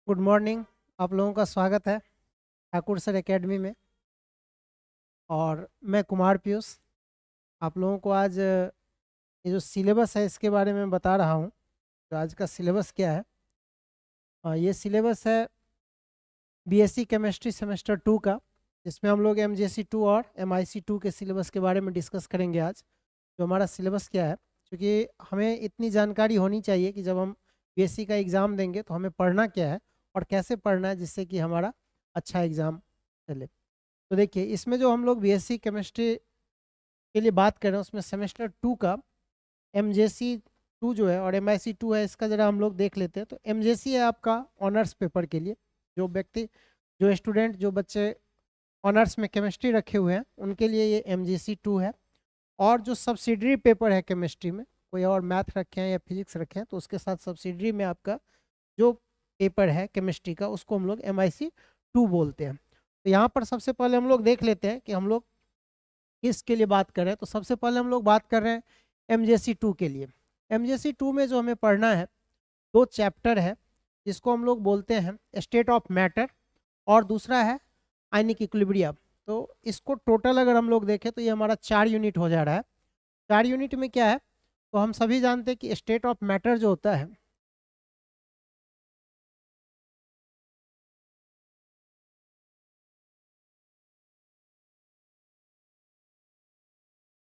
Good morning. आप लोगों का स्वागत है ठाकुर सर एकेडमी में। और मैं कुमार पीयूष आप लोगों को आज ये जो सिलेबस है इसके बारे में बता रहा हूँ। तो आज का सिलेबस क्या है? ये सिलेबस है बीएससी केमिस्ट्री सेमेस्टर 2 का, जिसमें हम लोग एमजेसी 2 और एमआईसी 2 के सिलेबस के बारे में डिस्कस करेंगे आज। जो हमारा सिलेबस क्या है, क्योंकि हमें इतनी जानकारी होनी चाहिए कि जब हम बीएससी का एग्ज़ाम देंगे तो हमें पढ़ना क्या है और कैसे पढ़ना है जिससे कि हमारा अच्छा एग्ज़ाम चले। तो देखिए, इसमें जो हम लोग बीएससी केमिस्ट्री के लिए बात कर रहे हैं उसमें सेमेस्टर 2 का एमजेसी 2 जो है और एमआईसी 2 है, इसका ज़रा हम लोग देख लेते हैं। तो एमजेसी है आपका ऑनर्स पेपर के लिए, जो व्यक्ति जो स्टूडेंट जो बच्चे ऑनर्स में केमिस्ट्री रखे हुए हैं उनके लिए ये एमजेसी 2 है। और जो सब्सिडरी पेपर है केमिस्ट्री में, कोई और मैथ रखे हैं या फिजिक्स रखे हैं तो उसके साथ सब्सिडरी में आपका जो पेपर है केमिस्ट्री का उसको हम लोग एमआईसी 2 बोलते हैं। तो यहाँ पर सबसे पहले हम लोग देख लेते हैं कि हम लोग किसके लिए बात कर रहे हैं। तो सबसे पहले हम लोग बात कर रहे हैं एमजेसी 2 के लिए। एमजेसी 2 में जो हमें पढ़ना है, दो चैप्टर है जिसको हम लोग बोलते हैं स्टेट ऑफ मैटर और दूसरा है आयनिक इक्विलिब्रियम। तो इसको टोटल अगर हम लोग देखें तो ये हमारा 4 यूनिट हो जा रहा है। 4 यूनिट में क्या है, तो हम सभी जानते हैं कि स्टेट ऑफ मैटर जो होता है,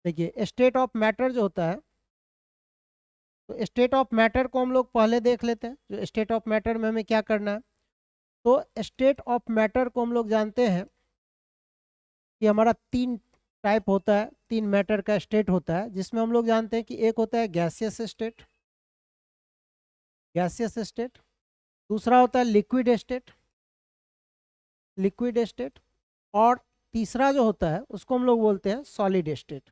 देखिए स्टेट ऑफ मैटर जो होता है, तो स्टेट ऑफ मैटर को हम लोग पहले देख लेते हैं। जो स्टेट ऑफ मैटर में हमें क्या करना है, तो स्टेट ऑफ मैटर को हम लोग जानते हैं कि हमारा 3 टाइप होता है, 3 मैटर का स्टेट होता है, जिसमें हम लोग जानते हैं कि एक होता है गैसियस स्टेट, गैसियस स्टेट। दूसरा होता है लिक्विड स्टेट, लिक्विड स्टेट। और तीसरा जो होता है उसको हम लोग बोलते हैं सॉलिड स्टेट,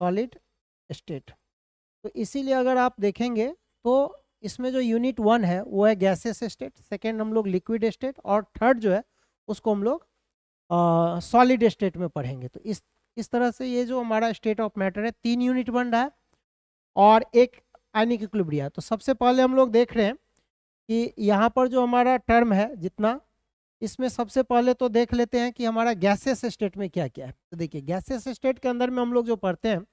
सॉलिड स्टेट। तो इसीलिए अगर आप देखेंगे तो इसमें जो यूनिट 1 है वो है गैसियस स्टेट, सेकेंड हम लोग लिक्विड स्टेट और थर्ड जो है उसको हम लोग सॉलिड स्टेट में पढ़ेंगे। तो इस तरह से ये जो हमारा स्टेट ऑफ मैटर है 3 यूनिट बन रहा है और एक आयनिक इक्विलिब्रियम। तो सबसे पहले हम लोग देख रहे हैं कि यहाँ पर जो हमारा टर्म है जितना, इसमें सबसे पहले तो देख लेते हैं कि हमारा गैसियस स्टेट में क्या क्या है। तो देखिए गैसियस स्टेट के अंदर में हम लोग जो पढ़ते हैं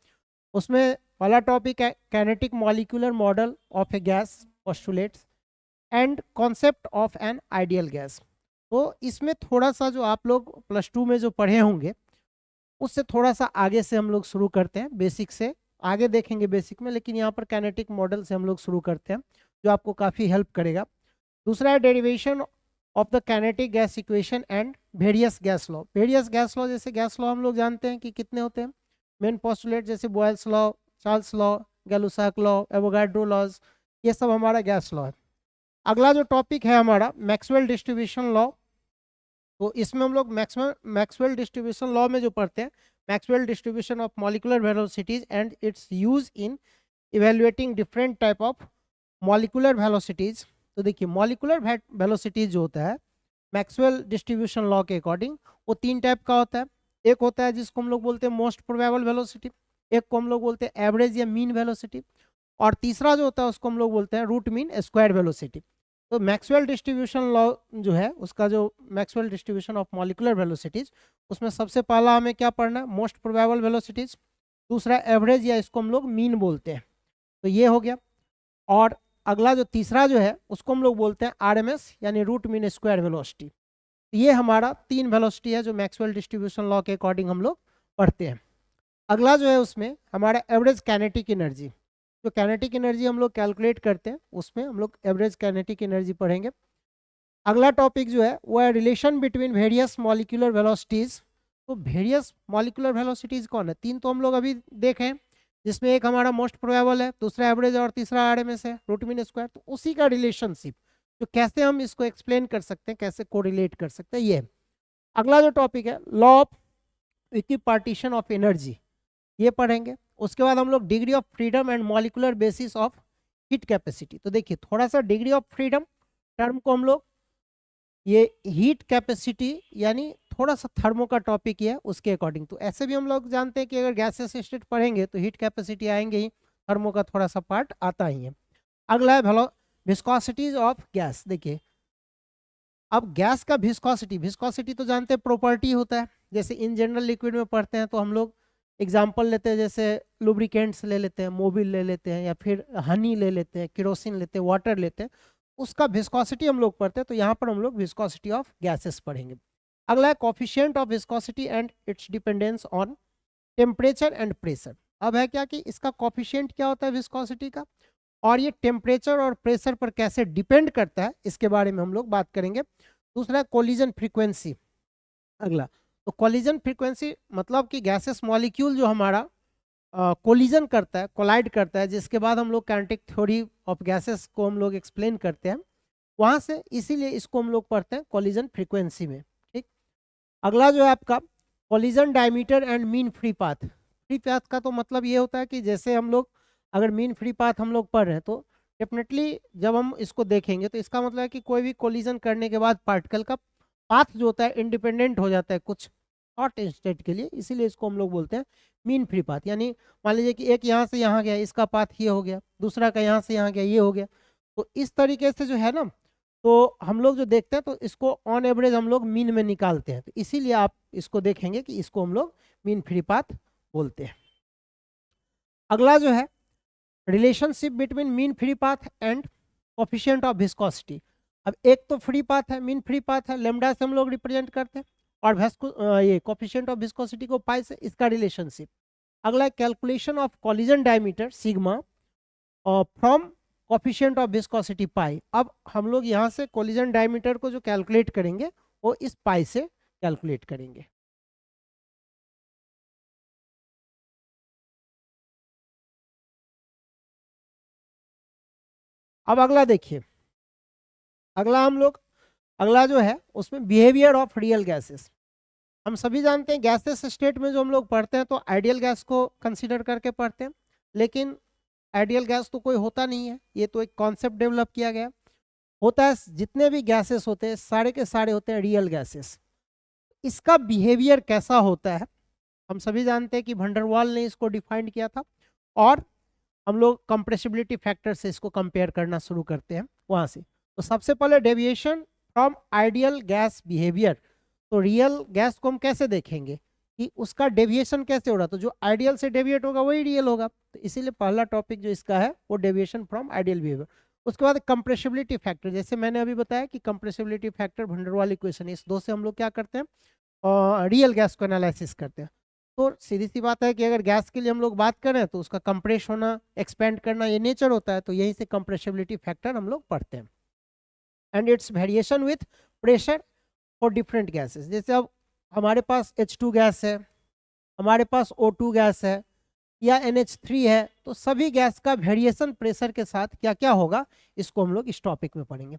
उसमें पहला टॉपिक है kinetic molecular model of A gas postulates and concept of an ideal gas. तो इसमें थोड़ा सा जो आप लोग +2 में जो पढ़े होंगे उससे थोड़ा सा आगे से हम लोग शुरू करते हैं, बेसिक से आगे देखेंगे बेसिक में, लेकिन यहाँ पर काइनेटिक मॉडल से हम लोग शुरू करते हैं जो आपको काफ़ी हेल्प करेगा। दूसरा है derivation of the kinetic gas equation and various gas law. Various gas law, जैसे गैस लॉ हम लोग जानते हैं कि कितने होते हैं, मेन पोस्टुलेट जैसे Boyle's law, Charles law, Gay Lussac law, Avogadro laws, ये सब हमारा गैस लॉ है। अगला जो टॉपिक है हमारा मैक्सवेल डिस्ट्रीब्यूशन लॉ। तो इसमें हम लोग मैक्सवेल डिस्ट्रीब्यूशन लॉ में जो पढ़ते हैं Maxwell distribution of molecular velocities and it's use in evaluating different type of molecular velocities. तो देखिए मॉलिकुलर वेलोसिटीज जो होता है मैक्सवेल डिस्ट्रीब्यूशन लॉ के अकॉर्डिंग वो 3 टाइप का होता है। एक होता है जिसको हम लोग बोलते हैं मोस्ट प्रोबेबल वेलोसिटी, एक को हम लोग बोलते हैं एवरेज या मीन वेलोसिटी, और तीसरा जो होता है उसको हम लोग बोलते हैं रूट मीन स्क्वायर वेलोसिटी। तो मैक्सवेल डिस्ट्रीब्यूशन लॉ जो है उसका जो Maxwell distribution of molecular velocities, उसमें सबसे पहला हमें क्या पढ़ना है, मोस्ट प्रोबेबल वेलोसिटीज, दूसरा एवरेज या इसको हम लोग मीन बोलते हैं। तो ये हो गया। और अगला जो तीसरा जो है उसको हम लोग बोलते हैं आरएमएस यानी रूट मीन स्क्वायर वेलोसिटी। ये हमारा 3 वेलोसिटी है जो मैक्सवेल डिस्ट्रीब्यूशन लॉ के अकॉर्डिंग हम लोग पढ़ते हैं। अगला जो है उसमें हमारा एवरेज काइनेटिक एनर्जी, जो काइनेटिक एनर्जी हम लोग कैलकुलेट करते हैं उसमें हम लोग एवरेज काइनेटिक एनर्जी पढ़ेंगे। अगला टॉपिक जो है वो है relation between various molecular velocities. तो वेरियस मॉलिक्यूलर वेलोसिटीज कौन है, 3 तो हम लोग अभी देखें, जिसमें एक हमारा मोस्ट प्रोबेबल है, दूसरा एवरेज और तीसरा आरएमएस है, रूट मीन स्क्वायर। तो उसी का रिलेशनशिप जो कैसे हम इसको एक्सप्लेन कर सकते हैं, कैसे कोरिलेट कर सकते हैं, ये है। अगला जो टॉपिक है law of equipartition of energy, ये पढ़ेंगे। उसके बाद हम लोग degree of freedom and molecular basis of heat capacity. तो देखिए थोड़ा सा डिग्री ऑफ फ्रीडम टर्म को हम लोग, ये हीट कैपेसिटी यानी थोड़ा सा थर्मो का टॉपिक है उसके अकॉर्डिंग। तो ऐसे भी हम लोग जानते हैं कि अगर गैसेस स्टेट पढ़ेंगे तो हीट कैपेसिटी आएंगे ही, थर्मो का थोड़ा सा पार्ट आता ही है। अगला है विस्कोसिटीज ऑफ गैस, देखिए अब गैस का विस्कोसिटी तो जानते हैं प्रॉपर्टी होता है, जैसे इन जनरल लिक्विड में पढ़ते हैं तो हम लोग एग्जाम्पल लेते हैं, जैसे लुब्रिकेंट्स ले लेते हैं, मोबिल ले लेते हैं, या फिर हनी ले लेते हैं, केरोसिन लेते हैं, वाटर लेते हैं, उसका विस्कोसिटी हम लोग पढ़ते हैं। तो यहाँ पर हम लोग विस्कोसिटी ऑफ गैसेस पढ़ेंगे। अगला है coefficient of viscosity and it's dependence on temperature and pressure. अब है क्या कि इसका कोफिशिएंट क्या होता है विस्कोसिटी का, और ये टेम्परेचर और प्रेशर पर कैसे डिपेंड करता है, इसके बारे में हम लोग बात करेंगे। दूसरा है कोलिजन फ्रीक्वेंसी। अगला तो कोलिजन फ्रीक्वेंसी मतलब कि गैसेस मॉलिक्यूल जो हमारा कोलिजन करता है, कोलाइड करता है, जिसके बाद हम लोग काइनेटिक थ्योरी ऑफ गैसेस को हम लोग एक्सप्लेन करते हैं वहाँ से, इसीलिए इसको हम लोग पढ़ते हैं कोलिजन फ्रीक्वेंसी में। ठीक, अगला जो है आपका collision diameter and mean free path. Free path का तो मतलब ये होता है कि जैसे हम लोग अगर मीन फ्री पाथ हम लोग पढ़ रहे हैं तो डेफिनेटली जब हम इसको देखेंगे तो इसका मतलब है कि कोई भी कोलिजन करने के बाद पार्टिकल का पाथ जो होता है इंडिपेंडेंट हो जाता है कुछ शॉर्ट इंस्टेंट के लिए, इसीलिए इसको हम लोग बोलते हैं मीन फ्री पाथ। यानी मान लीजिए कि एक यहाँ से यहाँ गया, इसका पाथ ये हो गया, दूसरा का यहाँ से यहाँ गया, ये हो गया। तो इस तरीके से जो है ना, तो हम लोग जो देखते हैं तो इसको ऑन एवरेज हम लोग मीन में निकालते हैं, तो इसीलिए आप इसको देखेंगे कि इसको हम लोग मीन फ्री पाथ बोलते हैं। अगला जो है relationship between mean free path and coefficient of viscosity. अब एक तो फ्री पाथ है, मीन फ्री पाथ है, लेमडा से हम लोग रिप्रेजेंट करते हैं, और ये कोफिशिएंट ऑफ विस्कोसिटी को पाई से, इसका रिलेशनशिप। अगला है calculation of collision diameter sigma from coefficient of viscosity pi. अब हम लोग यहाँ से कोलिजन डायमीटर को जो कैलकुलेट करेंगे वो इस पाई से कैलकुलेट करेंगे। अब अगला देखिए, अगला जो है उसमें बिहेवियर ऑफ रियल गैसेस। हम सभी जानते हैं गैसेस स्टेट में जो हम लोग पढ़ते हैं तो आइडियल गैस को कंसीडर करके पढ़ते हैं, लेकिन आइडियल गैस तो कोई होता नहीं है, ये तो एक कॉन्सेप्ट डेवलप किया गया होता है। जितने भी गैसेस होते हैं सारे के सारे होते हैं रियल गैसेस। इसका बिहेवियर कैसा होता है हम सभी जानते हैं कि वंडरवाल ने इसको डिफाइन किया था, और हम लोग कंप्रेसिबिलिटी फैक्टर से इसको कंपेयर करना शुरू करते हैं वहाँ से। तो सबसे पहले deviation from ideal gas behaviour. तो रियल गैस को हम कैसे देखेंगे कि उसका डेविएशन कैसे हो रहा, तो जो आइडियल से डेविएट होगा वही रियल होगा। तो इसीलिए पहला टॉपिक जो इसका है वो डेविएशन फ्रॉम आइडियल बिहेवियर। उसके बाद कंप्रेसिबिलिटी फैक्टर, जैसे मैंने अभी बताया कि कंप्रेसिबिलिटी फैक्टर वंडरवाल इक्वेशन, इस दो से हम लोग क्या करते हैं रियल गैस को एनालिसिस करते हैं। तो सीधी सी बात है कि अगर गैस के लिए हम लोग बात करें तो उसका कंप्रेस होना, एक्सपेंड करना, ये नेचर होता है, तो यहीं से कंप्रेसिबिलिटी फैक्टर हम लोग पढ़ते हैं। And it's variation with pressure for different gases. जैसे अब हमारे पास H2 गैस है, हमारे पास O2 गैस है, या NH3 है, तो सभी गैस का वेरिएशन प्रेशर के साथ क्या क्या होगा, इसको हम लोग इस टॉपिक में पढ़ेंगे।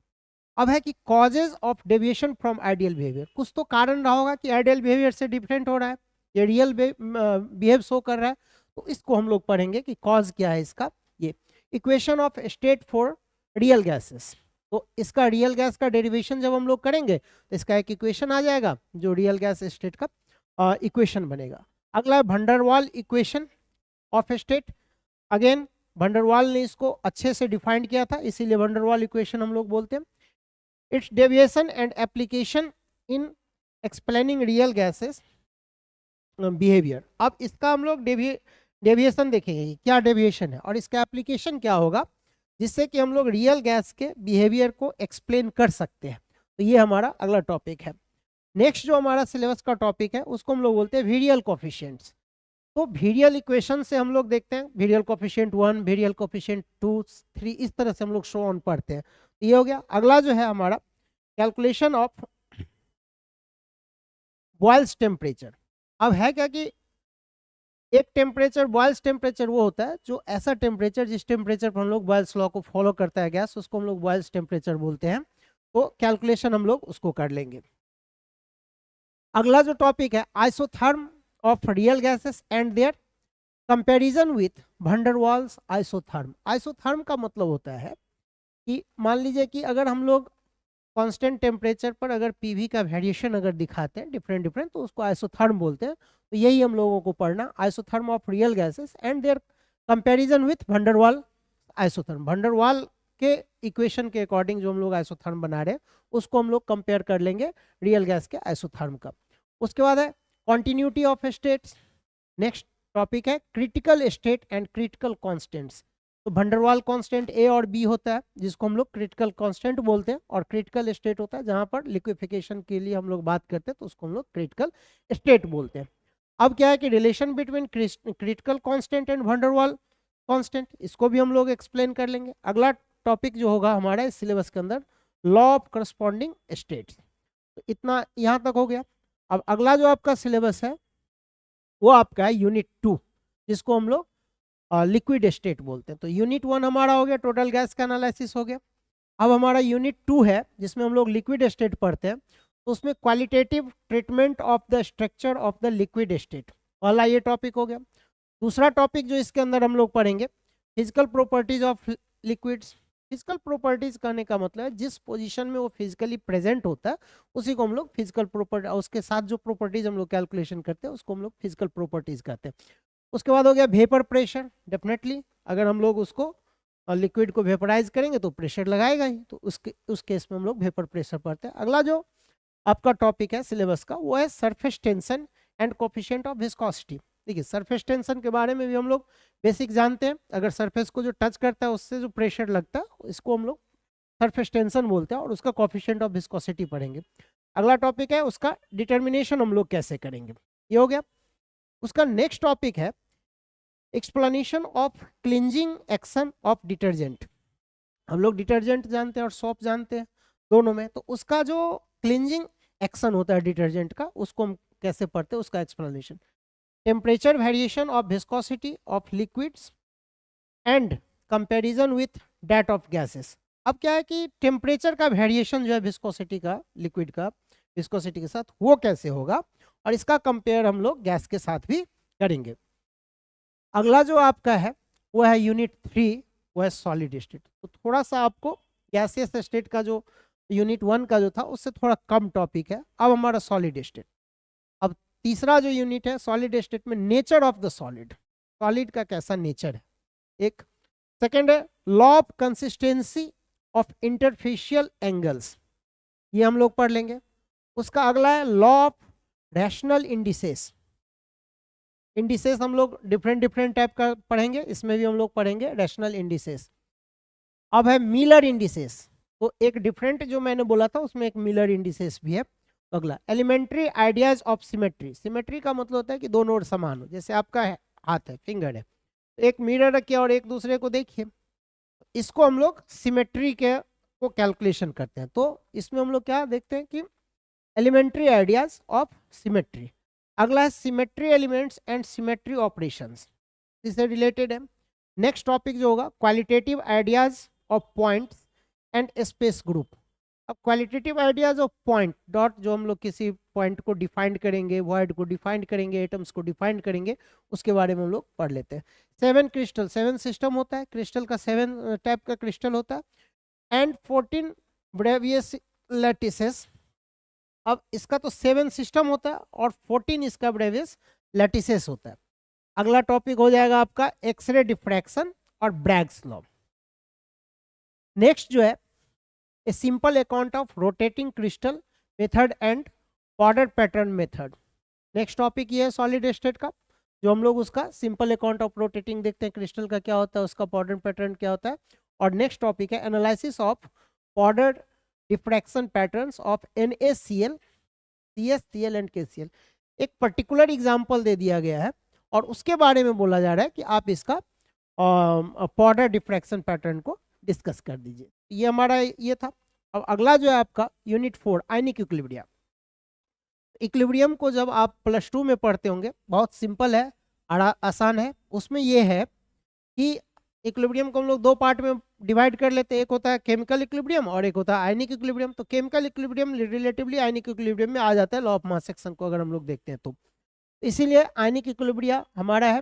अब है कि causes of deviation from ideal behaviour. कुछ तो कारण रहा होगा कि आइडियल बिहेवियर से डिफरेंट हो रहा है, ये रियल बिहेव शो कर रहा है, तो इसको हम लोग पढ़ेंगे कि कॉज क्या है इसका। ये equation of state for real gases, तो इसका रियल गैस का डेरिवेशन जब हम लोग करेंगे तो इसका एक इक्वेशन आ जाएगा जो रियल गैस स्टेट का इक्वेशन बनेगा। अगला है van der Waals equation of state. Again van der Waals ने इसको अच्छे से डिफाइंड किया था, इसीलिए वंडरवाल इक्वेशन हम लोग बोलते हैं। It's deviation and application in explaining real gases behaviour. अब इसका हम लोग डेविएशन देखेंगे क्या डेविएशन है और इसका एप्लीकेशन क्या होगा, जिससे कि हम लोग रियल गैस के बिहेवियर को एक्सप्लेन कर सकते हैं। तो ये हमारा अगला टॉपिक है। नेक्स्ट जो हमारा सिलेबस का टॉपिक है उसको हम लोग बोलते हैं वीरियल कोफिशिएंट्स। तो वीरियल इक्वेशन से हम लोग देखते हैं वीरियल कोफिशिएंट 1, वीरियल कोफिशिएंट 2, 3, इस तरह से हम लोग शो ऑन पढ़ते हैं। तो ये हो गया। अगला जो है हमारा कैलकुलेशन ऑफ बॉयल्स टेम्परेचर। अब है क्या कि एक टेम्परेचर, बॉयल्स टेम्परेचर वो होता है जो ऐसा टेम्परेचर जिस टेम्परेचर पर हम लोग बॉयल्स लॉ को फॉलो करता है गैस, उसको हम लोग बॉयल्स टेम्परेचर बोलते हैं। तो कैलकुलेशन हम लोग उसको कर लेंगे। अगला जो टॉपिक है isotherm of real gases and their comparison with van der Waals isotherm. Isotherm का मतलब होता है कि मान लीजिए कि अगर हम लोग कांस्टेंट टेम्परेचर पर अगर पीवी का वेरिएशन अगर दिखाते हैं डिफरेंट, तो उसको आइसोथर्म बोलते हैं। तो यही हम लोगों को पढ़ना, isotherm of real gases and their comparison with van der Waal isotherm. Van der Waal के इक्वेशन के अकॉर्डिंग जो हम लोग आइसोथर्म बना रहे हैं उसको हम लोग कंपेयर कर लेंगे रियल गैस के आइसोथर्म का। उसके बाद है continuity of states. Next topic है critical state and critical constants. तो भंडरवाल कांस्टेंट ए और बी होता है जिसको हम लोग क्रिटिकल कांस्टेंट बोलते हैं, और क्रिटिकल स्टेट होता है जहां पर लिक्विफिकेशन के लिए हम लोग बात करते हैं तो उसको हम लोग क्रिटिकल स्टेट बोलते हैं। अब क्या है कि relation between critical constant and van der Waals constant, इसको भी हम लोग एक्सप्लेन कर लेंगे। अगला टॉपिक जो होगा हमारा इस सिलेबस के अंदर लॉ ऑफ करस्पॉन्डिंग स्टेट्स। तो इतना यहाँ तक हो गया। अब अगला जो आपका सिलेबस है वो आपका है यूनिट 2 जिसको हम लोग लिक्विड स्टेट बोलते हैं। तो यूनिट 1 हमारा हो गया, टोटल गैस का एनालिसिस हो गया। अब हमारा यूनिट 2 है जिसमें हम लोग लिक्विड स्टेट पढ़ते हैं। तो उसमें qualitative treatment of the structure of the liquid state वाला ये टॉपिक हो गया। दूसरा टॉपिक जो इसके अंदर हम लोग पढ़ेंगे physical properties of liquids. Physical properties कहने का मतलब है जिस पोजीशन में वो फिजिकली प्रेजेंट होता है उसी को हम लोग फिजिकल प्रॉपर्टी, उसके साथ जो प्रॉपर्टीज हम लोग कैलकुलेशन करते हैं उसको हम लोग फिजिकल प्रॉपर्टीज कहते हैं। उसके बाद हो गया वेपर प्रेशर। डेफिनेटली अगर हम लोग उसको लिक्विड को वेपराइज करेंगे तो प्रेशर लगाएगा ही, तो उस केस में हम लोग वेपर प्रेशर पढ़ते हैं। अगला जो आपका टॉपिक है सिलेबस का वो है surface tension and coefficient of viscosity. देखिए सरफेस टेंशन के बारे में भी हम लोग बेसिक जानते हैं। अगर सरफेस को जो टच करता है उससे जो प्रेशर लगता है इसको हम लोग सरफेस टेंशन बोलते हैं, और उसका कोफिशिएंट ऑफ विस्कोसिटी पढ़ेंगे। अगला टॉपिक है उसका डिटर्मिनेशन हम लोग कैसे करेंगे, ये हो गया। उसका नेक्स्ट टॉपिक है explanation of cleansing action of detergent. हम लोग डिटर्जेंट जानते हैं और सोप जानते हैं दोनों में, तो उसका जो क्लींजिंग एक्शन होता है डिटर्जेंट का उसको हम कैसे पढ़ते हैं उसका explanation. Temperature variation of viscosity of liquids and comparison with that of gases. अब क्या है कि टेम्परेचर का वेरिएशन जो है विस्कोसिटी का, लिक्विड का विस्कोसिटी के साथ वो कैसे होगा, और इसका कंपेयर हम लोग गैस के साथ भी करेंगे। अगला जो आपका है वो है यूनिट 3, वो है सॉलिड स्टेट। तो थोड़ा सा आपको गैसियस स्टेट का जो यूनिट 1 का जो था उससे थोड़ा कम टॉपिक है। अब हमारा सॉलिड स्टेट। अब तीसरा जो यूनिट है सॉलिड स्टेट में nature of the solid, solid का कैसा नेचर है एक। सेकेंड है law of consistency of interfacial angles, ये हम लोग पढ़ लेंगे। उसका अगला है law of rational indices. Indices हम लोग डिफरेंट टाइप का पढ़ेंगे, इसमें भी हम लोग पढ़ेंगे रैशनल इंडिसेस। अब है मिलर इंडिसेस, तो एक डिफरेंट जो मैंने बोला था उसमें एक मिलर इंडिसेस भी है। अगला elementary ideas of symmetry. Symmetry का मतलब होता है कि दोनों ओर समान हो, जैसे आपका हाथ है, फिंगर है, एक मिरर रखिए और एक दूसरे को देखिए, इसको हम लोग सिमेट्री के को कैलकुलेशन करते हैं। तो इसमें हम लोग क्या देखते हैं कि एलिमेंट्री आइडियाज ऑफ सिमेट्री। अगला है symmetry elements and symmetry operations, इससे रिलेटेड है। नेक्स्ट टॉपिक जो होगा qualitative ideas of points and space group. अब qualitative ideas of point dot, जो हम लोग किसी पॉइंट को डिफाइन करेंगे, वर्ड को डिफाइन करेंगे, एटम्स को डिफाइन करेंगे, उसके बारे में हम लोग पढ़ लेते हैं। 7 क्रिस्टल, 7 सिस्टम होता है, क्रिस्टल का 7 टाइप का क्रिस्टल होता है, एंड 14 ब्रेवियस लैटिसेस। अब इसका तो 7 सिस्टम होता है और 14 इसका ब्रेवियस लैटिसेस होता है। अगला टॉपिक हो जाएगा आपका एक्सरे डिफ्रैक्शन और ब्रैग्स लॉ। नेक्स्ट जो है a simple account of rotating crystal method and border pattern method. Next topic ये है सॉलिड स्टेट का, जो हम लोग उसका सिंपल अकाउंट ऑफ रोटेटिंग देखते हैं क्रिस्टल का क्या होता है, उसका बॉर्डर पैटर्न क्या होता है। और नेक्स्ट टॉपिक है analysis of border diffraction patterns of NaCl, CS, Cl and KCl। एक पर्टिकुलर एग्जांपल दे दिया गया है और उसके बारे में बोला जा रहा है कि आप इसका बॉर्डर डिफ्रैक्शन पैटर्न को डिस्कस कर दीजिए। ये हमारा ये था। अब अगला जो है आपका यूनिट 4 आयनिक इक्विलिब्रियम। इक्विलिब्रियम को जब आप +2 में पढ़ते होंगे, बहुत सिंपल है, आसान है। उसमें ये है कि इक्विलिब्रियम को हम लोग 2 पार्ट में डिवाइड कर लेते हैं, एक होता है केमिकल इक्विलिब्रियम और एक होता है आयनिक इक्विलिब्रियम। तो chemical equilibrium relatively ionic equilibrium में आ जाता है लॉ ऑफ मास एक्शन को अगर हम लोग देखते हैं तो। इसीलिए आयनिक इक्विलिब्रियम हमारा है।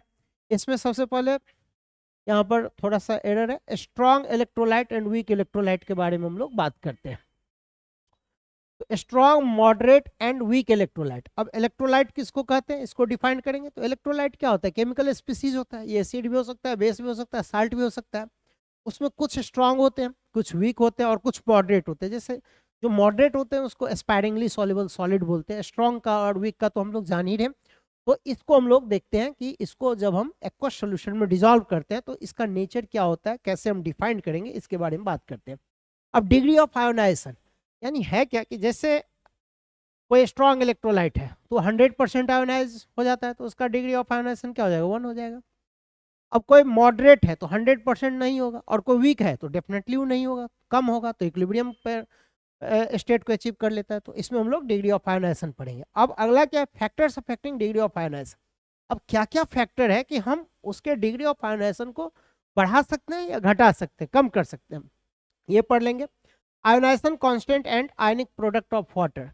इसमें सबसे पहले यहाँ पर थोड़ा सा एरर है, strong electrolyte and weak electrolyte के बारे में हम लोग बात करते हैं। तो strong, moderate and weak electrolyte. अब इलेक्ट्रोलाइट किसको कहते हैं इसको डिफाइन करेंगे। तो इलेक्ट्रोलाइट क्या होता है, केमिकल स्पीसीज होता है, ये एसिड भी हो सकता है, बेस भी हो सकता है, साल्ट भी हो सकता है। उसमें कुछ स्ट्रांग होते हैं कुछ वीक होते हैं और कुछ मॉडरेट होते हैं। जैसे जो मॉडरेट होते हैं उसको एस्पायरिंगली सॉल्युबल सॉलिड बोलते हैं। स्ट्रॉन्ग का और वीक का तो हम लोग जान ही रहे हैं। तो इसको हम लोग देखते हैं कि इसको जब हम एक्वस सोल्यूशन में डिजॉल्व करते हैं तो इसका नेचर क्या होता है, कैसे हम डिफाइन करेंगे, इसके बारे में बात करते हैं। अब डिग्री ऑफ आयोनाइजेशन यानी है क्या कि जैसे कोई स्ट्रॉन्ग इलेक्ट्रोलाइट है तो 100% आयोनाइज हो जाता है, तो उसका डिग्री ऑफ आयोनाइजेशन क्या हो जाएगा, 1 हो जाएगा। अब कोई मॉडरेट है तो 100% नहीं होगा, और कोई वीक है तो डेफिनेटली वो नहीं होगा, कम होगा तो इक्विलिब्रियम पर स्टेट को अचीव कर लेता है। तो इसमें हम लोग डिग्री ऑफ आयोनाइजेशन पढ़ेंगे। अब अगला क्या है, factors affecting degree of ionization. अब क्या क्या फैक्टर है कि हम उसके डिग्री ऑफ आयोनाइजेशन को बढ़ा सकते हैं या घटा सकते हैं, कम कर सकते हैं, ये पढ़ लेंगे। Ionization constant and ionic product of water.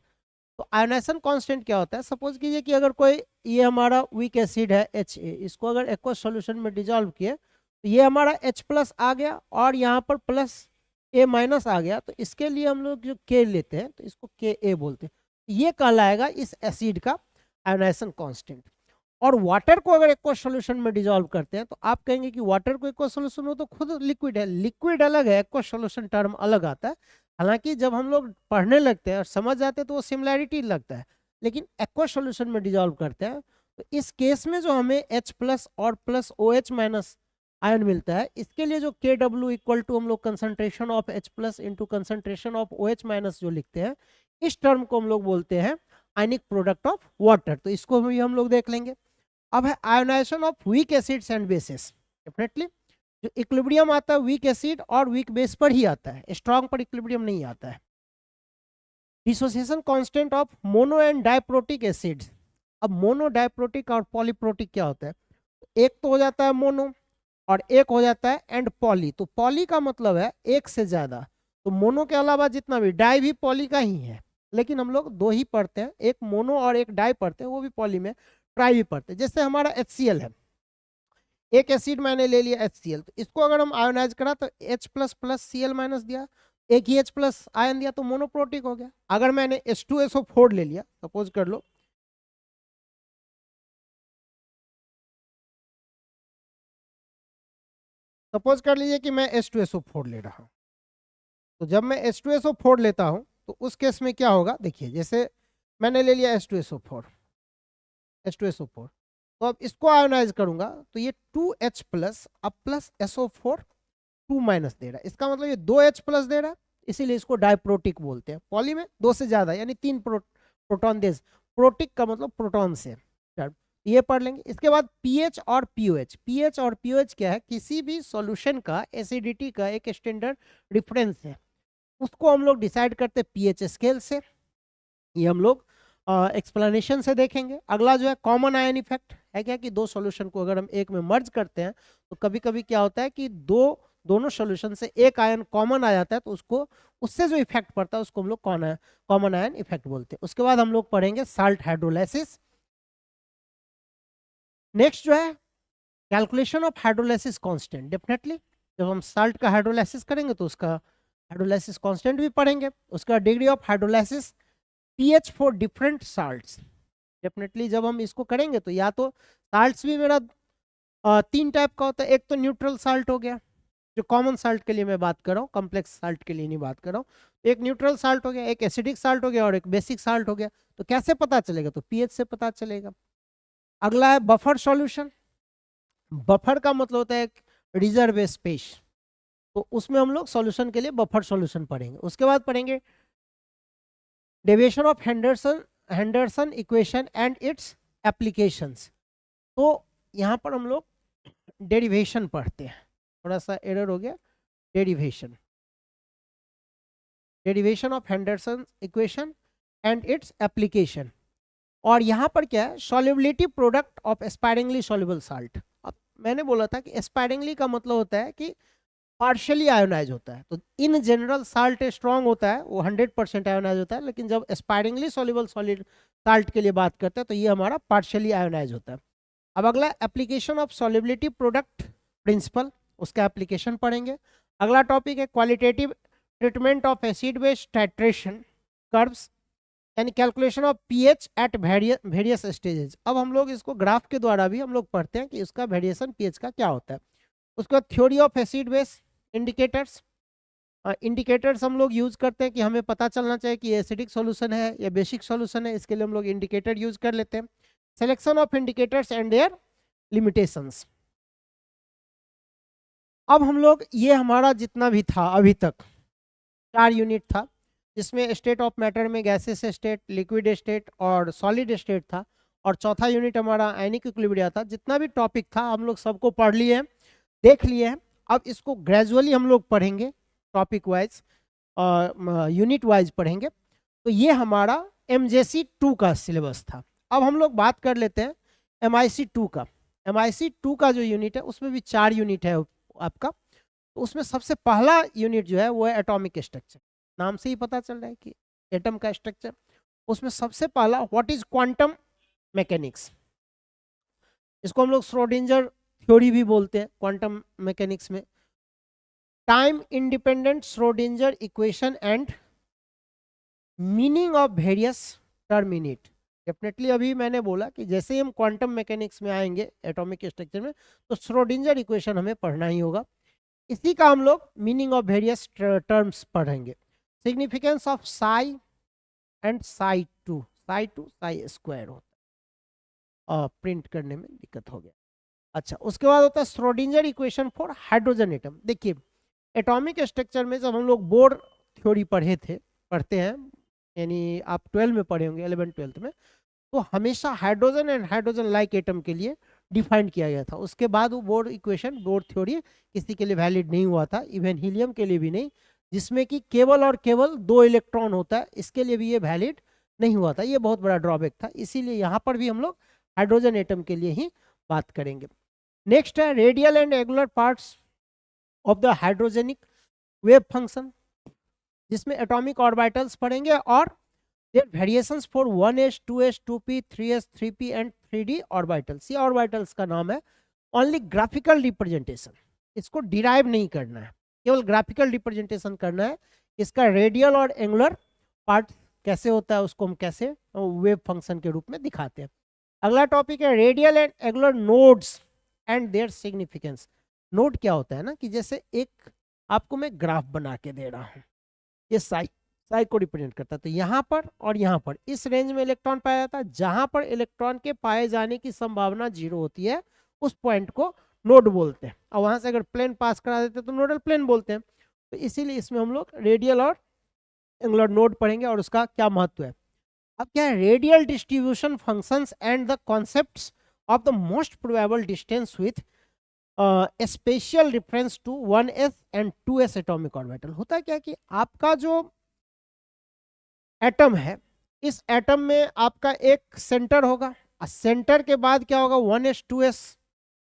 तो आयोनाइजेशन कांस्टेंट क्या होता है, सपोज कीजिए कि अगर कोई ये हमारा वीक एसिड है HA, इसको अगर एक्वस सॉल्यूशन में डिजॉल्व किए तो ये हमारा H+ आ गया और यहाँ पर +A- आ गया, तो इसके लिए हम लोग जो K लेते हैं तो इसको Ka बोलते हैं। ये कहलाएगा इस एसिड का आयोनाइजेशन कांस्टेंट। और वाटर को अगर एक्वस सॉल्यूशन में डिजॉल्व करते हैं तो आप कहेंगे कि वाटर को एक्वस सॉल्यूशन हो तो खुद लिक्विड है, लिक्विड अलग है, एक्वस सॉल्यूशन टर्म अलग आता है। हालांकि जब हम लोग पढ़ने लगते हैं और समझ जाते हैं तो वो सिमिलैरिटी लगता है, लेकिन एक्वस सॉल्यूशन में डिजॉल्व करते हैं तो इस केस में जो हमें H+ और +OH- आयन मिलता है, इसके लिए जो KW इक्वल टू हम लोग concentration of H+ into concentration of OH- जो लिखते हैं, इस टर्म को हम लोग बोलते हैं आयनिक प्रोडक्ट ऑफ वाटर। तो इसको भी हम लोग देख लेंगे। अब है ionization of weak acids and bases. Definitely जो इक्विलिब्रियम आता है वीक एसिड और वीक बेस पर ही आता है, स्ट्रॉन्ग पर इक्विलिब्रियम नहीं आता है। Dissociation constant of mono and diprotic acids. अब मोनो, डाइप्रोटिक और पॉलीप्रोटिक क्या होता है, एक तो हो जाता है मोनो और एक हो जाता है एंड पॉली। तो पॉली का मतलब है एक से ज्यादा, तो मोनो के अलावा जितना भी, डाई भी पॉली का ही है, लेकिन हम लोग दो ही पढ़ते हैं, एक मोनो और एक डाई पढ़ते हैं, वो भी पॉली में, ट्राई भी पढ़ते हैं। जैसे हमारा HCl है, एक एसिड मैंने ले लिया HCl, तो इसको अगर हम आयोनाइज करा तो H++ Cl- दिया, एक ही H+ आयन दिया तो मोनोप्रोटिक हो गया। अगर मैंने H2SO4 ले लिया, सपोज कर लो, सपोज कर लीजिए कि मैं H2SO4 ले रहा हूँ, तो जब मैं H2SO4 लेता हूँ तो उस केस में क्या होगा, देखिए जैसे मैंने ले लिया H2SO4, H2SO4, तो अब इसको आयोनाइज करूंगा तो ये 2H+ अब +SO4 2- दे रहा है, इसका मतलब ये 2H+ दे रहा है, इसीलिए इसको डाइप्रोटिक बोलते हैं। पॉली में दो से ज्यादा यानी 3 प्रोटॉन दे, प्रोटिक का मतलब प्रोटॉन से, ये पढ़ लेंगे। इसके बाद पीएच और पीओएच। पीएच और पीओएच क्या है, किसी भी सॉल्यूशन का एसिडिटी का एक स्टैंडर्ड रेफरेंस है, उसको हम लोग डिसाइड करते हैं पीएच स्केल से। ये हम लोग एक्सप्लेनेशन से देखेंगे। अगला जो है कॉमन आयन इफेक्ट है, क्या कि दो सॉल्यूशन को अगर हम एक में मर्ज करते हैं तो कभी कभी क्या होता है कि दोनों सॉल्यूशन से एक आयन कॉमन आ जाता है, तो उसको, उससे जो इफेक्ट पड़ता है उसको हम लोग कॉमन आयन इफेक्ट बोलते हैं। उसके बाद हम लोग पढ़ेंगे साल्ट हाइड्रोलाइसिस। नेक्स्ट जो है calculation of hydrolysis constant. Definitely जब हम साल्ट का हाइड्रोलाइसिस करेंगे तो उसका हाइड्रोलाइसिस कांस्टेंट भी पढ़ेंगे। उसका degree of hydrolysis pH for different salts. Definitely जब हम इसको करेंगे तो या तो साल्ट्स भी मेरा 3 टाइप का होता है, एक तो न्यूट्रल साल्ट हो गया, जो कॉमन साल्ट के लिए मैं बात कर रहा हूँ, कॉम्प्लेक्स साल्ट के लिए नहीं बात कर रहा हूँ। एक न्यूट्रल साल्ट हो गया, एक एसिडिक साल्ट हो गया और एक बेसिक साल्ट हो गया। तो कैसे पता चलेगा, तो पीएच से पता चलेगा। अगला है बफर सॉल्यूशन। बफर का मतलब होता है रिजर्व स्पेस, तो उसमें हम लोग सॉल्यूशन के लिए बफर सॉल्यूशन पढ़ेंगे। उसके बाद पढ़ेंगे deviation of Henderson equation and it's applications. तो यहाँ पर हम लोग डेरिवेशन पढ़ते हैं, थोड़ा सा एरर हो गया, derivation, derivation of Henderson equation and its application. और यहाँ पर क्या है, solubility product of sparingly soluble salt. अब मैंने बोला था कि एस्पायरिंगली का मतलब होता है कि पार्शियली आयोनाइज होता है। तो इन जनरल साल्ट स्ट्रॉन्ग होता है, वो 100% आयोनाइज होता है, लेकिन जब एस्पायरिंगली सॉल्युबल सॉलिड साल्ट के लिए बात करते हैं तो ये हमारा पार्शियली आयोनाइज होता है। अब अगला application of solubility product principle, उसका एप्लीकेशन पढ़ेंगे। अगला टॉपिक है qualitative treatment of acid base titration curves यानी calculation of pH at various stages. अब हम लोग इसको ग्राफ के द्वारा भी हम लोग पढ़ते हैं कि उसका वेरिएशन पीएच का क्या होता है। उसके बाद theory of acid base indicators, indicators हम लोग यूज करते हैं कि हमें पता चलना चाहिए कि एसिडिक सॉल्यूशन है या बेसिक सॉल्यूशन है, इसके लिए हम लोग इंडिकेटर यूज कर लेते हैं। Selection of indicators and there limitations. अब हम लोग ये हमारा जितना भी था अभी तक 4 यूनिट था, जिसमें स्टेट ऑफ मैटर में गैसेस स्टेट, लिक्विड स्टेट और सॉलिड स्टेट था, और चौथा यूनिट हमारा आयनिक इक्विलिब्रियम था। जितना भी टॉपिक था हम लोग सबको पढ़ लिए हैं, देख लिए हैं। अब इसको ग्रेजुअली हम लोग पढ़ेंगे, टॉपिक वाइज यूनिट वाइज पढ़ेंगे। तो ये हमारा MJC 2 का सिलेबस था। अब हम लोग बात कर लेते हैं MIC 2 का। MIC 2 का जो यूनिट है उसमें भी 4 यूनिट है आपका। तो उसमें सबसे पहला यूनिट जो है वो है एटॉमिक स्ट्रक्चर। नाम से ही पता चल रहा है कि एटम का स्ट्रक्चर। उसमें सबसे पहला व्हाट इज क्वांटम मैकेनिक्स, इसको हम लोग श्रोडिंजर थ्योरी भी बोलते हैं क्वांटम मैकेनिक्स में। Time independent Schrödinger equation and meaning of various term in it. Definitely अभी मैंने बोला कि जैसे ही हम क्वांटम मैकेनिक्स में आएंगे एटॉमिक स्ट्रक्चर में, तो श्रोडिंजर इक्वेशन हमें पढ़ना ही होगा। इसी का हम लोग मीनिंग ऑफ वेरियस टर्म्स पढ़ेंगे। Significance of Sai and Sai to Sai square होता है, प्रिंट करने में दिक्कत हो गया। अच्छा, उसके बाद होता है Schrödinger equation for hydrogen atom. देखिए एटॉमिक स्ट्रक्चर में जब हम लोग बोर थ्योरी पढ़ते हैं, यानी आप 12 में पढ़े होंगे, 11-12 में, तो हमेशा hydrogen and hydrogen like atom के लिए डिफाइन किया गया था। उसके बाद वो बोर इक्वेशन, बोर थ्योरी किसी के लिए वैलिड नहीं हुआ था, इवन हीलियम के लिए भी नहीं, जिसमें कि केवल और केवल 2 इलेक्ट्रॉन होता है, इसके लिए भी ये वैलिड नहीं हुआ था। ये बहुत बड़ा ड्रॉबैक था, इसीलिए यहाँ पर भी हम लोग हाइड्रोजन एटम के लिए ही बात करेंगे। नेक्स्ट है radial and angular parts of the hydrogenic wave function, जिसमें एटॉमिक ऑर्बिटल्स पढ़ेंगे और their variations for 1s 2s 2p 3s 3p and 3d orbitals. ये ऑर्बिटल्स का नाम है। ओनली ग्राफिकल रिप्रेजेंटेशन, इसको डिराइव नहीं करना है, केवल ग्राफिकल रिप्रेजेंटेशन करना है। इसका रेडियल और एंगुलर पार्ट कैसे होता है उसको हम कैसे वेव फंक्शन के रूप में दिखाते हैं। अगला टॉपिक है radial and angular nodes and their significance. Node क्या होता है ना, कि जैसे एक आपको मैं ग्राफ बना के दे रहा हूँ, ये साई को रिप्रेजेंट करता है। तो यहाँ पर और यहाँ पर इस रेंज में इलेक्ट्रॉन पाया जाता है, जहां पर इलेक्ट्रॉन के पाए जाने की संभावना 0 होती है उस पॉइंट को नोड बोलते हैं, और वहां से अगर प्लेन पास करा देते हैं तो नोडल प्लेन बोलते हैं। तो इसीलिए इसमें हम लोग रेडियल और एंगुलर नोड पढ़ेंगे और उसका क्या महत्व है। अब क्या है, radial distribution functions and the concepts of the most probable distance with special reference to 1s and 2s atomic orbital. होता है क्या कि आपका जो एटम है, इस एटम में आपका एक सेंटर होगा, सेंटर के बाद क्या होगा 1s 2s,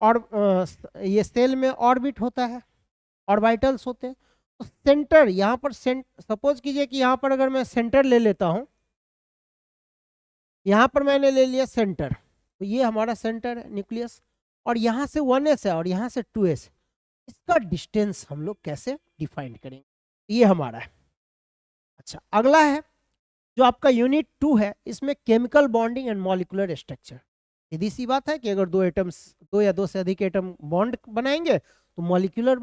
और ये सेल में ऑर्बिट होता है, ऑर्बिटल्स होते हैं। तो सेंटर यहाँ पर सपोज कीजिए कि यहाँ पर अगर मैं सेंटर ले लेता हूँ, यहाँ पर मैंने ले लिया सेंटर, तो ये हमारा सेंटर है न्यूक्लियस, और यहाँ से 1s है और यहाँ से 2s, इसका डिस्टेंस हम लोग कैसे डिफाइन करेंगे, ये हमारा है। अच्छा, अगला है जो आपका यूनिट 2 है, इसमें chemical bonding and molecular structure. सीधी सी बात है कि अगर दो या दो से अधिक एटम बॉन्ड बनाएंगे तो मॉलिक्यूल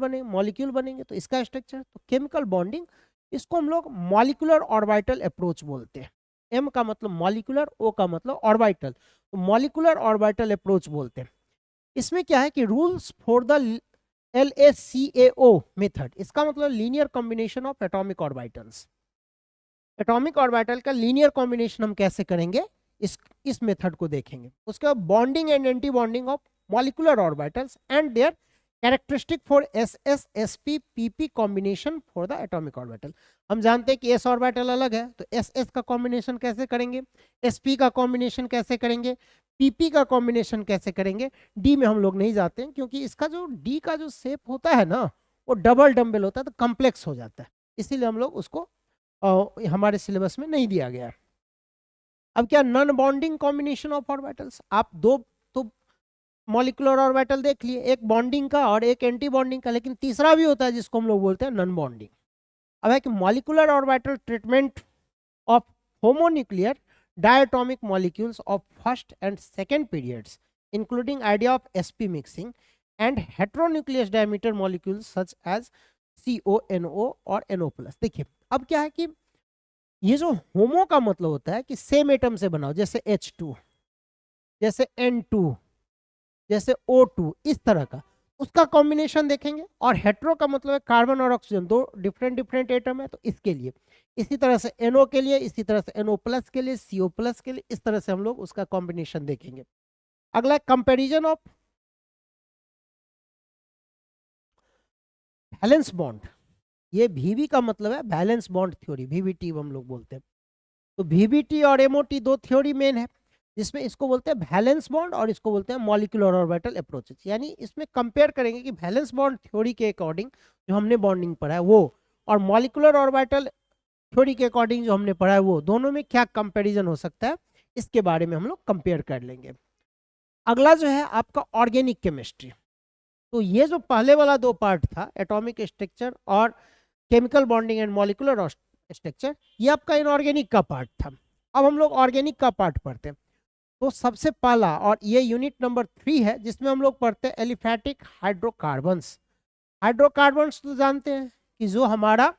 बनेंगे, तो इसका स्ट्रक्चर तो केमिकल बॉन्डिंग, इसको हम लोग मॉलिक्यूलर ऑर्बिटल अप्रोच बोलते हैं। एम का मतलब मॉलिक्यूलर, ओ का मतलब ऑर्बिटल, तो मॉलिक्यूलर ऑर्बिटल अप्रोच बोलते हैं। इसमें क्या है कि rules for the LACAO method, इसका मतलब linear combination of atomic orbitals. Atomic orbital का लीनियर कॉम्बिनेशन हम कैसे करेंगे, इस मेथड को देखेंगे। उसके बाद bonding and anti bonding of molecular orbitals and there characteristic for SS SP PP combination for the atomic orbital. हम जानते हैं कि s ऑर्बिटल अलग है, तो SS का कॉम्बिनेशन कैसे करेंगे, SP का कॉम्बिनेशन कैसे करेंगे, PP का कॉम्बिनेशन कैसे करेंगे। D में हम लोग नहीं जाते हैं, क्योंकि इसका जो D का जो शेप होता है ना, वो डबल डम्बल होता है, तो कम्प्लेक्स हो जाता है, इसीलिए हम लोग उसको हमारे सिलेबस में नहीं दिया गया है। अब क्या, non bonding combination of orbitals, आप दो तो मॉलिक्यूलर ऑर्बिटल देख लिए, एक बॉन्डिंग का और एक एंटी बॉन्डिंग का, लेकिन तीसरा भी होता है जिसको हम लोग बोलते हैं नॉन बॉन्डिंग। अब है कि molecular orbital treatment of homonuclear diatomic molecules of first and second periods including idea of sp mixing and heteronuclear diameter molecules such as CONO और NO प्लस। देखिए अब क्या है कि ये जो होमो का मतलब होता है कि सेम एटम से बनाओ, जैसे H2, जैसे N2, जैसे O2, इस तरह का उसका कॉम्बिनेशन देखेंगे। और हेट्रो का मतलब है कार्बन और ऑक्सीजन दो डिफरेंट डिफरेंट एटम है, तो इसके लिए इसी तरह से NO के लिए, इसी तरह से NO प्लस के लिए, CO प्लस के लिए, इस तरह से हम लोग उसका कॉम्बिनेशन देखेंगे। अगला कंपैरिजन ऑफ बैलेंस बॉन्ड। ये VB का मतलब है बैलेंस बॉन्ड थ्योरी, VBT हम लोग बोलते हैं। तो VBT और MOT दो थ्योरी मेन है, जिसमें इसको बोलते हैं बैलेंस बॉन्ड और इसको बोलते हैं मॉलिक्यूलर ऑर्बिटल अप्रोचेस। यानी इसमें कंपेयर करेंगे कि बैलेंस बॉन्ड थ्योरी के अकॉर्डिंग जो हमने बॉन्डिंग पढ़ा है वो, और मॉलिक्यूलर ऑर्बिटल थ्योरी के अकॉर्डिंग जो हमने पढ़ा है वो, दोनों में क्या कंपैरिजन हो सकता है, इसके बारे में हम लोग कंपेयर कर लेंगे। अगला जो है आपका ऑर्गेनिक केमिस्ट्री। तो ये जो पहले वाला दो पार्ट था, एटॉमिक स्ट्रक्चर और chemical bonding and molecular structure, ये आपका इनऑर्गेनिक का पार्ट था। अब हम लोग ऑर्गेनिक का पार्ट पढ़ते हैं। तो सबसे पहला, और ये यूनिट नंबर 3 है, जिसमें हम लोग पढ़ते हैं एलिफैटिक हाइड्रोकार्बन्स। हाइड्रोकार्बन्स तो जानते हैं कि जो हमारा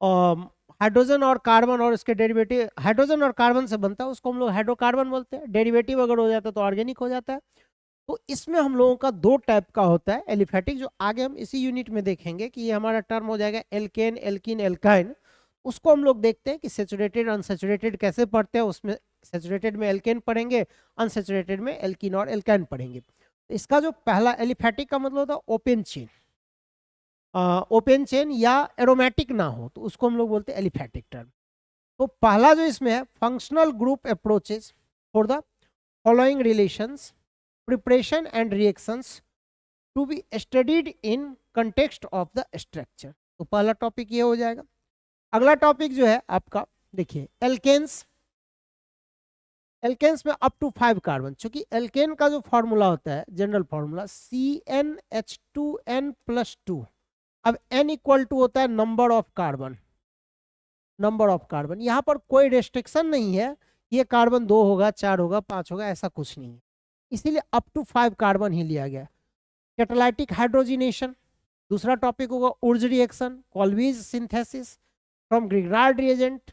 हाइड्रोजन और कार्बन और इसके डेरिवेटिव, हाइड्रोजन और कार्बन से बनता है, उसको हम लोग हाइड्रोकार्बन बोलते हैं। डेरिवेटिव अगर हो जाता है तो ऑर्गेनिक हो जाता है। तो इसमें हम लोगों का दो टाइप का होता है एलिफैटिक, जो आगे हम इसी यूनिट में देखेंगे कि ये हमारा टर्म हो जाएगा एल्केन, एल्कीन, एल्काइन। उसको हम लोग देखते हैं कि सेचुरेटेड अनसेचुरेटेड कैसे पढ़ते हैं। उसमें सेचुरेटेड में एल्केन पढ़ेंगे, अनसेचुरेटेड में एल्कीन और एल्काइन पढ़ेंगे। तो इसका जो पहला एलिफैटिक का मतलब होता है ओपन चेन, ओपन चेन या एरोमेटिक ना हो, तो उसको हम लोग बोलते हैं एलिफैटिक टर्म। तो पहला जो इसमें है, functional group approaches for the following relations, preparation and reactions to be studied in context of the structure. तो पहला टॉपिक ये हो जाएगा। अगला टॉपिक जो है आपका, देखिए एल्केन्स। एल्केन्स में अप टू 5 कार्बन, चूंकि एल्केन का जो फॉर्मूला होता है, जनरल फॉर्मूला CnH2n+2। अब n इक्वल टू होता है number of carbon, number of carbon. यहाँ पर कोई रेस्ट्रिक्शन नहीं है, ये कार्बन 2 होगा, 4 होगा, 5 होगा, ऐसा कुछ नहीं है। इसीलिए अप टू 5 कार्बन ही लिया गया। कैटालाइटिक हाइड्रोजिनेशन दूसरा टॉपिक होगा। Wurtz reaction, Kolbe's synthesis from Grignard reagent,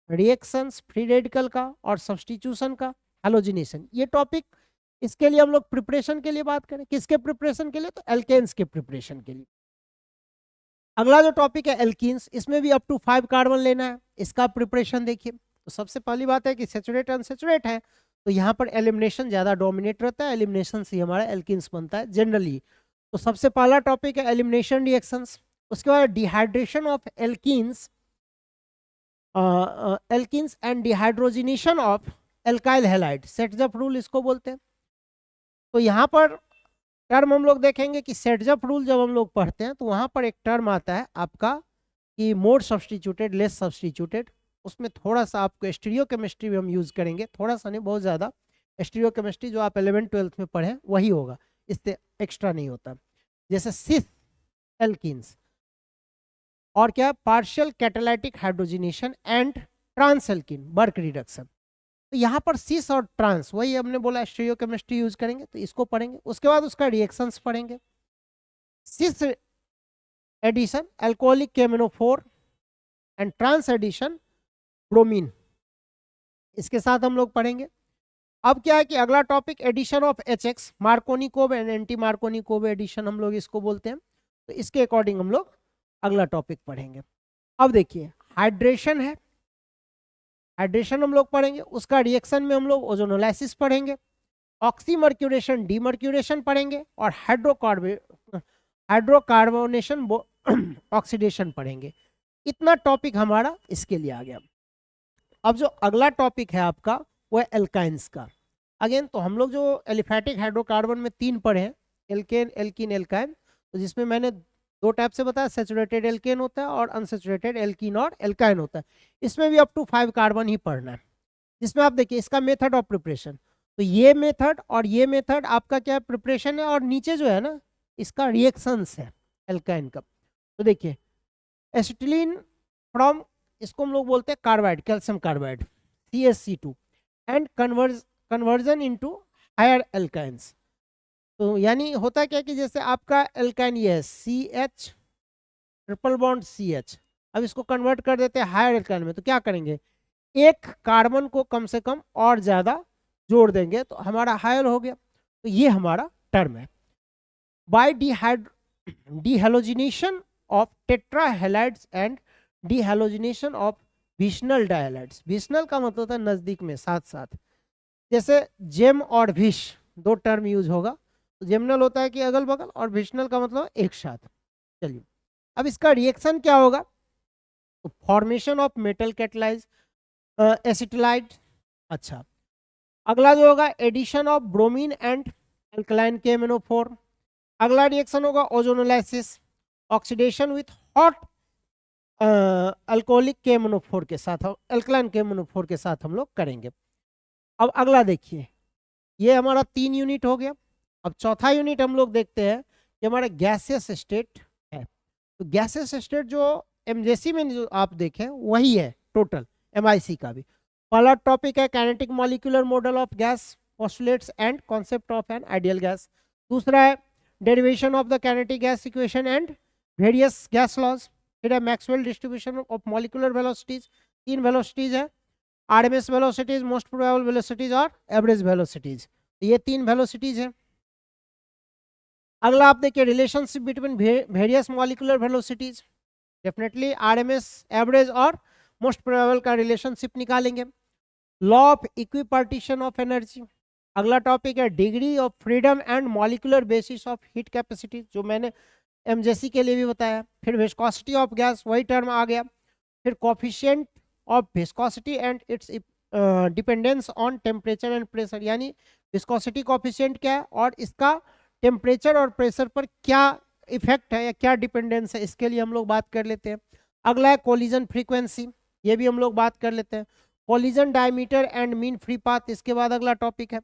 reactions free radical का और सब्स्टिट्यूशन का, हैलोजिनेशन। ये टॉपिक, इसके लिए हम लोग प्रिपरेशन के लिए बात करें। किसके प्रिपरेशन के लिए? तो एल्केन्स के प्रिपरेशन के लिए। अगला जो टॉपिक है एल्कीन्स, इसमें भी अप टू 5 कार्बन लेना है। इसका प्रिपरेशन देखिए। तो सबसे पहली बात है कि सेचुरेट अनसेचुरेट है, तो यहाँ पर एलिमिनेशन ज़्यादा डोमिनेट रहता है। एलिमिनेशन से हमारा एल्कीन्स बनता है जनरली। तो सबसे पहला टॉपिक है एलिमिनेशन रिएक्शंस। उसके बाद dehydration of alkenes, alkenes and dehydrogenation of alkyl halide, Saytzeff rule इसको बोलते हैं। तो यहाँ पर टर्म हम लोग देखेंगे कि सेटजप रूल जब हम लोग पढ़ते हैं तो वहाँ पर एक टर्म आता है आपका कि मोड सब्स्टिट्यूटेड, लेस सब्स्टिट्यूटेड। उसमें थोड़ा सा आपको स्टीरियो केमिस्ट्री भी हम यूज़ करेंगे, थोड़ा सा नहीं, बहुत ज़्यादा। स्टीरियो केमिस्ट्री जो आप 11th-12th में पढ़े वही होगा, इससे एक्स्ट्रा नहीं होता। जैसे सिस एल्कीन्स, और क्या, partial catalytic hydrogenation and trans alkene, Birch reduction. तो यहाँ पर सिस और ट्रांस, वही हमने बोला स्टीरियो केमिस्ट्री यूज करेंगे, तो इसको पढ़ेंगे। उसके बाद उसका रिएक्शंस पढ़ेंगे। Cis addition alcoholic K M N O four and trans addition bromine, इसके साथ हम लोग पढ़ेंगे। अब क्या है कि अगला topic addition of HX, Markovnikov and anti Markovnikov addition हम लोग इसको बोलते हैं। तो इसके अकॉर्डिंग हम लोग अगला टॉपिक पढ़ेंगे। अब देखिए हाइड्रेशन है, हाइड्रेशन हम लोग पढ़ेंगे। उसका रिएक्शन में हम लोग ओजोनोलाइसिस पढ़ेंगे, ऑक्सीमर्क्यूरेशन, डीमर्क्यूरेशन पढ़ेंगे, और हाइड्रोकार्बोनेशन ऑक्सीडेशन पढ़ेंगे। इतना टॉपिक हमारा इसके लिए आ गया। अब जो अगला टॉपिक है आपका वो है एल्काइंस का। अगेन तो हम लोग जो एलिफैटिक हाइड्रोकार्बन में 3 पढ़े हैं, एल्केन, एल्कीन, एल्काइन। तो जिसमें मैंने 2 टाइप से बताया, सेचुरेटेड एल्केन होता है और अनसेचुरेटेड एल्कीन और एल्काइन होता है। इसमें भी अप टू 5 कार्बन ही पढ़ना है। जिसमें आप देखिए इसका मेथड ऑफ प्रिपरेशन, तो ये मेथड और ये मेथड आपका क्या प्रिपरेशन है, और नीचे जो है ना इसका रिएक्शंस है एल्काइन का। तो देखिए एसिटिलीन फ्रॉम, इसको हम लोग बोलते हैं carbide, calcium carbide, CaC2, and conversion into higher alkynes. तो यानी होता क्या कि जैसे आपका एल्काइन ये है CH, ट्रिपल बॉन्ड CH। अब इसको कन्वर्ट कर देते हैं हायर एल्काइन में, तो क्या करेंगे, एक कार्बन को कम से कम और ज्यादा जोड़ देंगे तो हमारा हायर हो गया। तो ये हमारा टर्म है। By dehalogenation of tetrahalides and dehalogenation of vicinal dihalides. Vicinal का मतलब होता है नजदीक में, साथ साथ, जैसे जेम और विश दो टर्म यूज होगा, तो जेमनल होता है कि अगल बगल, और विशनल का मतलब एक साथ। चलिए अब इसका रिएक्शन क्या होगा, तो formation of metal catalyse acetylide. अच्छा, अगला जो होगा addition of bromine and alkaline KMnO4। अगला रिएक्शन होगा ozonolysis, oxidation with hot alcoholic KMnO4 के साथ, अल्कलाइन KMnO4 के साथ हम लोग करेंगे। अब अगला देखिए, ये हमारा 3 यूनिट हो गया। अब चौथा यूनिट हम लोग देखते हैं कि हमारा गैसियस स्टेट है। तो गैसियस स्टेट जो MJC में जो आप देखें वही है टोटल MIC का भी। पहला टॉपिक है kinetic molecular model of gas postulates and concept of an ideal gas. दूसरा है derivation of the kinetic gas equation and various gas laws. फिर है Maxwell distribution of molecular velocities. 3 velocities है, RMS velocities, most probable velocities और average velocities. ये 3 velocities है। अगला आप देखिए relationship between various molecular velocities, definitely RMS, average और मोस्ट प्रोबेबल का रिलेशनशिप निकालेंगे। Law of equipartition of energy. अगला टॉपिक है degree of freedom and molecular basis of heat capacity, जो मैंने MJC के लिए भी बताया। फिर विस्कोसिटी ऑफ गैस, वही टर्म आ गया। फिर coefficient of viscosity and it's dependence on temperature and pressure, यानी विस्कोसिटी कोफिशिएंट क्या है और इसका टेम्परेचर और प्रेशर पर क्या इफेक्ट है या क्या डिपेंडेंस है, इसके लिए हम लोग बात कर लेते हैं। अगला है कोलिजन फ्रीक्वेंसी, ये भी हम लोग बात कर लेते हैं। Collision diameter and mean free path, इसके बाद अगला टॉपिक है।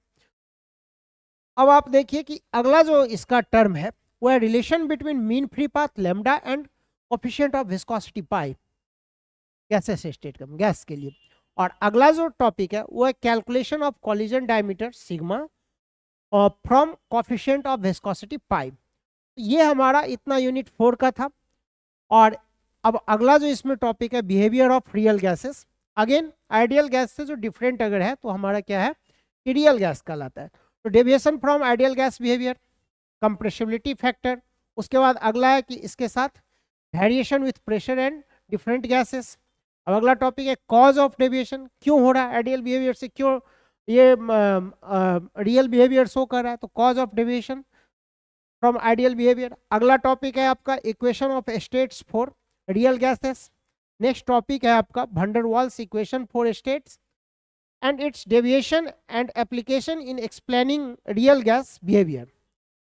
अब आप देखिए कि अगला जो इसका टर्म है वो है relation between mean free path lambda and coefficient of viscosity pi, gases state का गैस के लिए। और अगला जो टॉपिक है वो है calculation of collision diameter sigma from coefficient of viscosity pi. ये हमारा इतना यूनिट 4 का था। और अब अगला जो इसमें टॉपिक है behaviour of real gases. Again ideal gas से जो डिफरेंट अगर है तो हमारा क्या है, रियल गैस कहलाता है। तो deviation from ideal gas behaviour, compressibility factor. उसके बाद अगला है कि इसके साथ variation with pressure and different gases. अब अगला टॉपिक है कॉज ऑफ डेविएशन, क्यों हो रहा है आइडियल बिहेवियर से, क्यों ये रियल बिहेवियर शो कर रहा है, तो cause of deviation from ideal behaviour. अगला टॉपिक है आपका equation of states for real gases. Next topic है आपका van der Waals equation for states and its deviation and application in explaining real gas behaviour.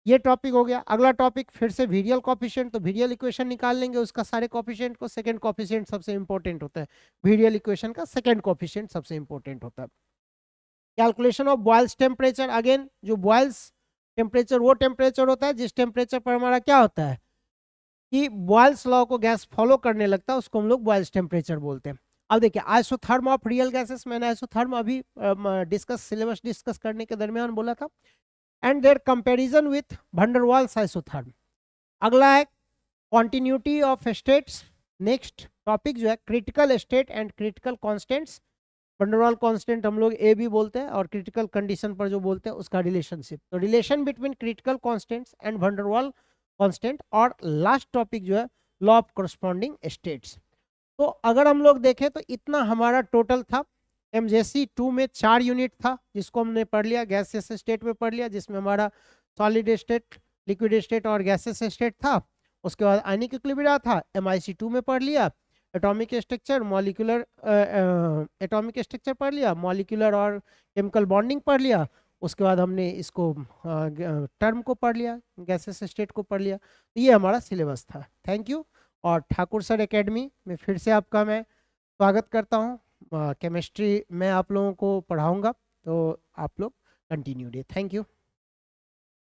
ये topic हो गया। अगला topic फिर से वीरियल कोफिशिएंट, तो वीरियल इक्वेशन निकाल लेंगे उसका सारे कोफिशिएंट को। सेकंड कोफिशिएंट सबसे इंपॉर्टेंट होता है, वीरियल इक्वेशन का सेकंड कोफिशिएंट सबसे इंपॉर्टेंट होता है। Calculation of boils temperature, again जो बॉयल्स टेम्परेचर वो टेम्परेचर होता है जिस टेम्परेचर पर हमारा क्या होता है कि बॉयल्स लॉ को गैस फॉलो करने लगता है, उसको हम लोग बॉयल्स टेम्परेचर बोलते हैं। अब देखिए आइसोथर्म ऑफ रियल गैसेस, मैंने आइसोथर्म अभी सिलेबस डिस्कस करने के दरमियान बोला था। And their comparison with van der Waals isotherm. अगला है continuity of states. Next topic जो है critical state and critical constants. Van der Waals constant हम लोग ए भी बोलते हैं, और क्रिटिकल कंडीशन पर जो बोलते हैं उसका रिलेशनशिप, तो relation between critical constants and van der Waals constant. और लास्ट टॉपिक जो है लॉ ऑफ करस्पॉन्डिंग स्टेट्स। तो अगर हम लोग देखें तो इतना हमारा टोटल था। MJC 2 में 4 यूनिट था जिसको हमने पढ़ लिया, गैसेस स्टेट में पढ़ लिया, जिसमें हमारा सॉलिड स्टेट, लिक्विड स्टेट और गैसेस स्टेट था। उसके बाद आयनिक इक्विलिब्रियम था, MIC 2 में पढ़ लिया। Atomic structure, molecular atomic structure पढ़ लिया, मॉलिक्यूलर और केमिकल बॉन्डिंग पढ़ लिया। उसके बाद हमने इसको टर्म को पढ़ लिया, गैसेस स्टेट को पढ़ लिया। तो ये हमारा सिलेबस था। Thank you. और ठाकुर सर एकेडमी में फिर से आपका मैं स्वागत करता हूँ। केमिस्ट्री में आप लोगों को पढ़ाऊँगा, तो आप लोग कंटिन्यू डे। Thank you.